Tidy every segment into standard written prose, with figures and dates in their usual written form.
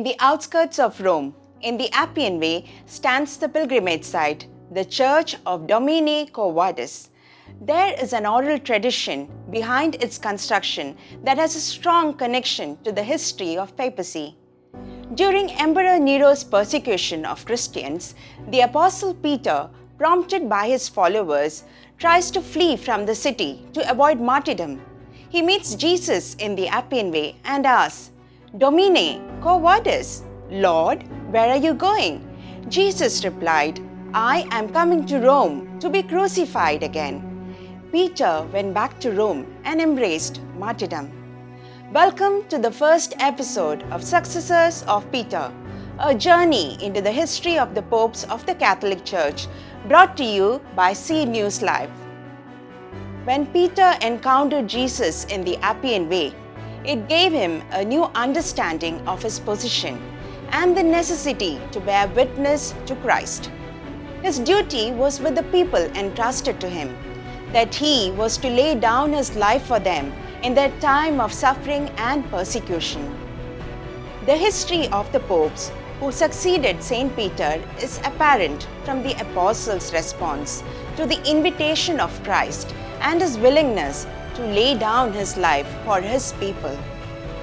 In the outskirts of Rome, in the Appian Way, stands the pilgrimage site, the Church of Domine Quo Vadis. There is an oral tradition behind its construction that has a strong connection to the history of papacy. During Emperor Nero's persecution of Christians, the Apostle Peter, prompted by his followers, tries to flee from the city to avoid martyrdom. He meets Jesus in the Appian Way and asks, "Domine, quo vadis?" Lord, where are you going? Jesus replied, "I am coming to Rome to be crucified again." Peter went back to Rome and embraced martyrdom. Welcome to the first episode of Successors of Peter, a journey into the history of the popes of the Catholic Church, brought to you by CNewsLive. When Peter encountered Jesus in the Appian Way, it gave him a new understanding of his position and the necessity to bear witness to Christ. His duty was with the people entrusted to him, that he was to lay down his life for them in their time of suffering and persecution. The history of the popes who succeeded Saint Peter is apparent from the apostles' response to the invitation of Christ and his willingness to lay down his life for his people.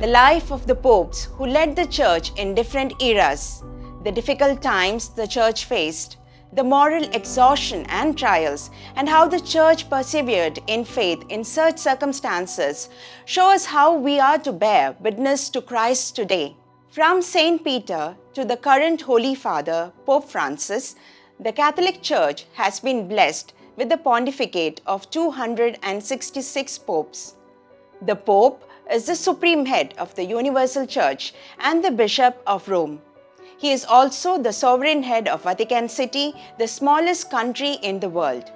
The life of the popes who led the church in different eras, the difficult times the church faced, the moral exhaustion and trials, and how the church persevered in faith in such circumstances show us how we are to bear witness to Christ today. From Saint Peter to the current Holy Father, Pope Francis, the Catholic Church has been blessed with the pontificate of 266 popes. The Pope is the supreme head of the Universal Church and the Bishop of Rome. He is also the sovereign head of Vatican City, the smallest country in the world.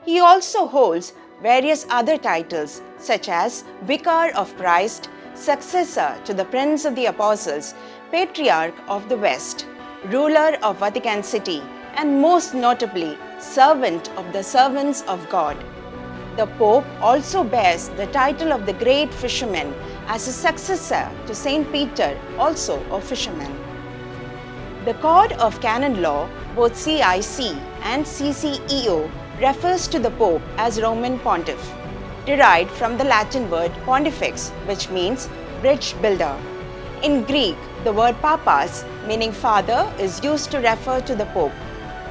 He also holds various other titles such as Vicar of Christ, Successor to the Prince of the Apostles, Patriarch of the West, Ruler of Vatican City, and most notably, Servant of the Servants of God. The Pope also bears the title of the Great Fisherman as a successor to Saint Peter, also a fisherman. The Code of Canon Law, both CIC and CCEO, refers to the Pope as Roman Pontiff, derived from the Latin word pontifex, which means bridge builder. In Greek, the word papas, meaning father, is used to refer to the Pope.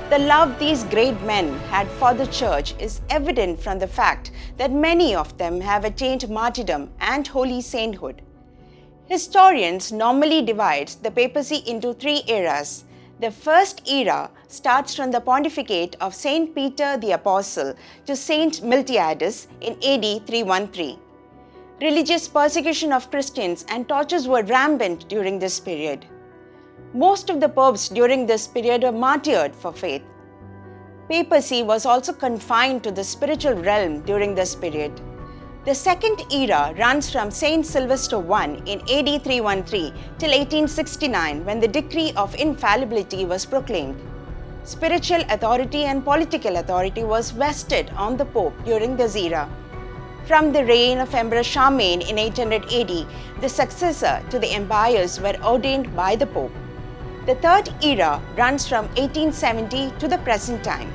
The love these great men had for the Church is evident from the fact that many of them have attained martyrdom and holy sainthood. Historians normally divide the papacy into three eras. The first era starts from the pontificate of Saint Peter the Apostle to Saint Miltiades in AD 313. Religious persecution of Christians and tortures were rampant during this period. Most of the popes during this period were martyred for faith. Papacy was also confined to the spiritual realm during this period. The second era runs from Saint Sylvester I in AD 313 till 1869, when the decree of infallibility was proclaimed. Spiritual authority and political authority was vested on the Pope during this era. From the reign of Emperor Charlemagne in 800 AD, the successor to the empires were ordained by the Pope. The third era runs from 1870 to the present time.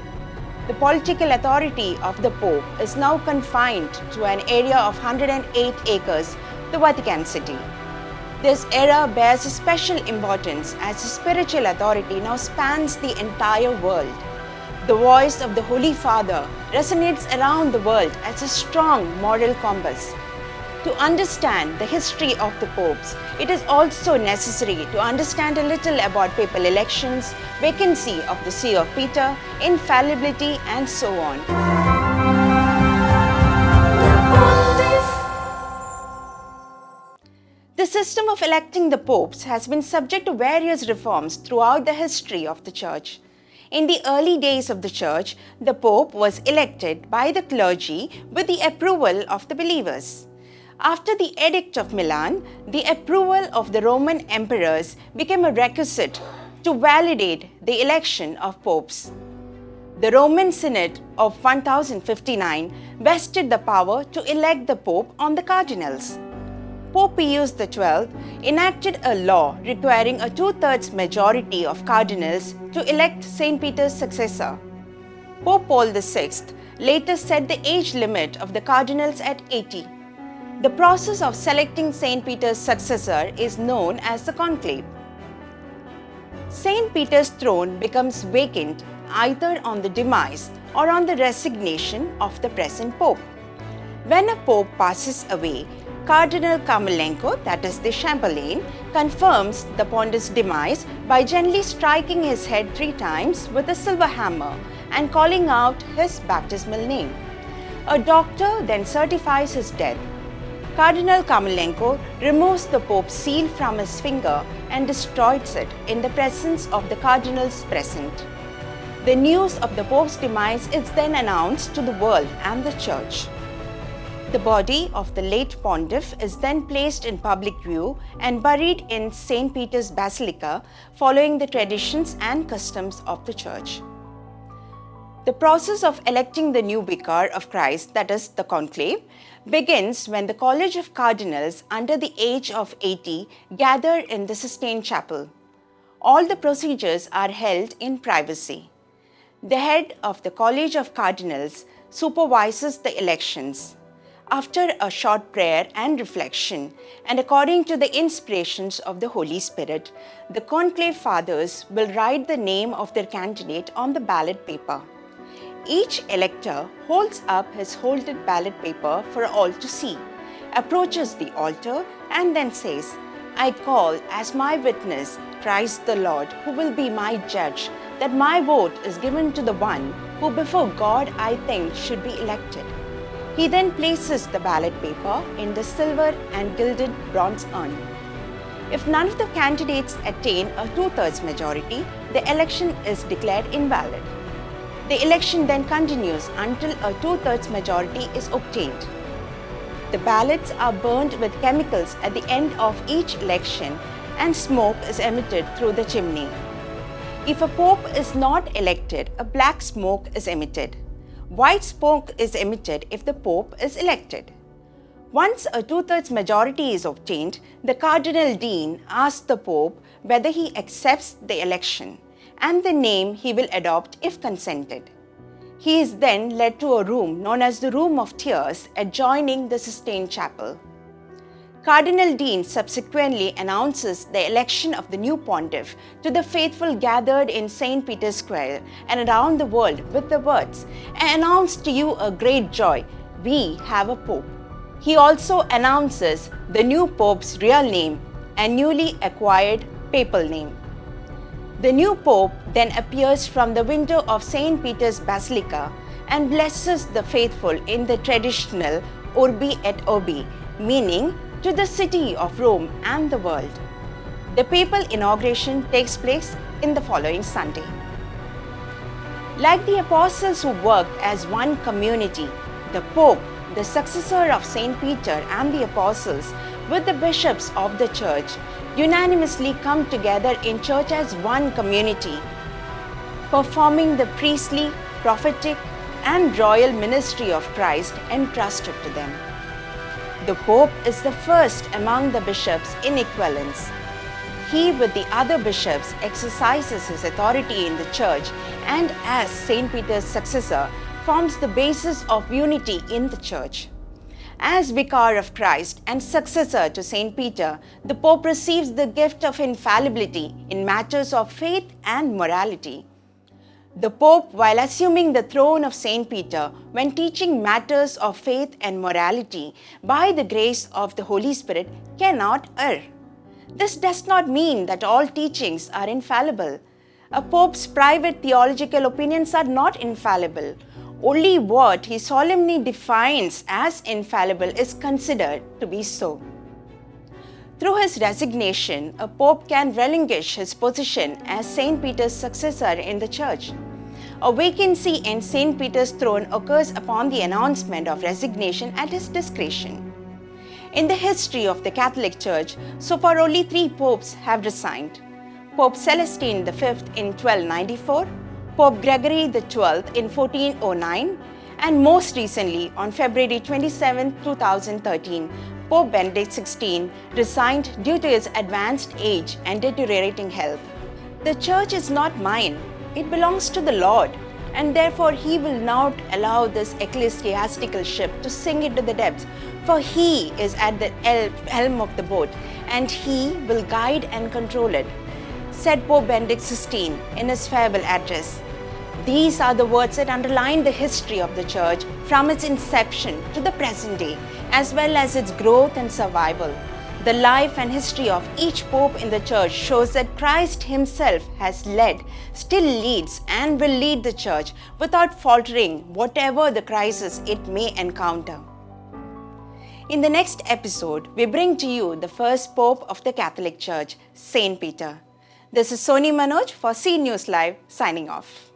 The political authority of the Pope is now confined to an area of 108 acres, the Vatican City. This era bears a special importance as the spiritual authority now spans the entire world. The voice of the Holy Father resonates around the world as a strong moral compass. To understand the history of the popes, it is also necessary to understand a little about papal elections, vacancy of the See of Peter, infallibility, and so on. The system of electing the popes has been subject to various reforms throughout the history of the Church. In the early days of the Church, the Pope was elected by the clergy with the approval of the believers. After the Edict of Milan, the approval of the Roman emperors became a requisite to validate the election of popes. The Roman Synod of 1059 vested the power to elect the Pope on the cardinals. Pope Pope Pius XII enacted a law requiring a two-thirds majority of cardinals to elect St. Peter's successor. Pope Paul VI later set the age limit of the cardinals at 80. The process of selecting St. Peter's successor is known as the conclave. St. Peter's throne becomes vacant either on the demise or on the resignation of the present pope. When a pope passes away, Cardinal Kamilenko, that is the Chamberlain, confirms the pontiff's demise by gently striking his head 3 times with a silver hammer and calling out his baptismal name. A doctor then certifies his death. Cardinal Kamilenko removes the pope's seal from his finger and destroys it in the presence of the cardinals present. The news of the pope's demise is then announced to the world and the church. The body of the late pontiff is then placed in public view and buried in St. Peter's Basilica, following the traditions and customs of the church. The process of electing the new vicar of Christ, that is the conclave, begins when the College of Cardinals under the age of 80 gather in the Sistine Chapel. All the procedures are held in privacy. The head of the College of Cardinals supervises the elections. After a short prayer and reflection, and according to the inspirations of the Holy Spirit, the conclave fathers will write the name of their candidate on the ballot paper. Each elector holds up his folded ballot paper for all to see, approaches the altar, and then says, "I call as my witness Christ the Lord, who will be my judge, that my vote is given to the one who before God I think should be elected." He then places the ballot paper in the silver and gilded bronze urn. If none of the candidates attain a two-thirds majority, the election is declared invalid. The election then continues until a two-thirds majority is obtained. The ballots are burned with chemicals at the end of each election, and smoke is emitted through the chimney. If a pope is not elected, a black smoke is emitted. White smoke is emitted if the pope is elected. Once a two-thirds majority is obtained, the Cardinal Dean asks the pope whether he accepts the election and the name he will adopt if consented. He is then led to a room known as the Room of Tears adjoining the Sistine Chapel. Cardinal Dean subsequently announces the election of the new pontiff to the faithful gathered in St. Peter's Square and around the world with the words, "I announce to you a great joy, we have a pope." He also announces the new pope's real name and newly acquired papal name. The new pope then appears from the window of St. Peter's Basilica and blesses the faithful in the traditional Urbi et Orbi, meaning to the city of Rome and the world. The papal inauguration takes place in the following Sunday. Like the apostles who worked as one community, the Pope, the successor of St. Peter and the apostles, with the bishops of the church, unanimously come together in church as one community, performing the priestly, prophetic, and royal ministry of Christ entrusted to them. The Pope is the first among the bishops in equivalence. He, with the other bishops, exercises his authority in the church and, as St. Peter's successor, forms the basis of unity in the church. As vicar of Christ and successor to St. Peter, the Pope receives the gift of infallibility in matters of faith and morality. The Pope, while assuming the throne of St. Peter, when teaching matters of faith and morality by the grace of the Holy Spirit, cannot err. This does not mean that all teachings are infallible. A Pope's private theological opinions are not infallible. Only what he solemnly defines as infallible is considered to be so. Through his resignation, a pope can relinquish his position as St. Peter's successor in the church. A vacancy in St. Peter's throne occurs upon the announcement of resignation at his discretion. In the history of the Catholic Church, so far only 3 popes have resigned. Pope Celestine V in 1294, Pope Gregory XII in 1409, and most recently on February 27, 2013, Pope Benedict XVI resigned due to his advanced age and deteriorating health. The church is not mine, it belongs to the Lord, and therefore he will not allow this ecclesiastical ship to sink into the depths, for he is at the helm of the boat, and he will guide and control it, said Pope Benedict XVI in his farewell address. These are the words that underline the history of the church from its inception to the present day, as well as its growth and survival. The life and history of each pope in the church shows that Christ himself has led, still leads, and will lead the church without faltering whatever the crisis it may encounter. In the next episode, we bring to you the first pope of the Catholic Church, Saint Peter. This is Soni Manoj for CNewsLive signing off.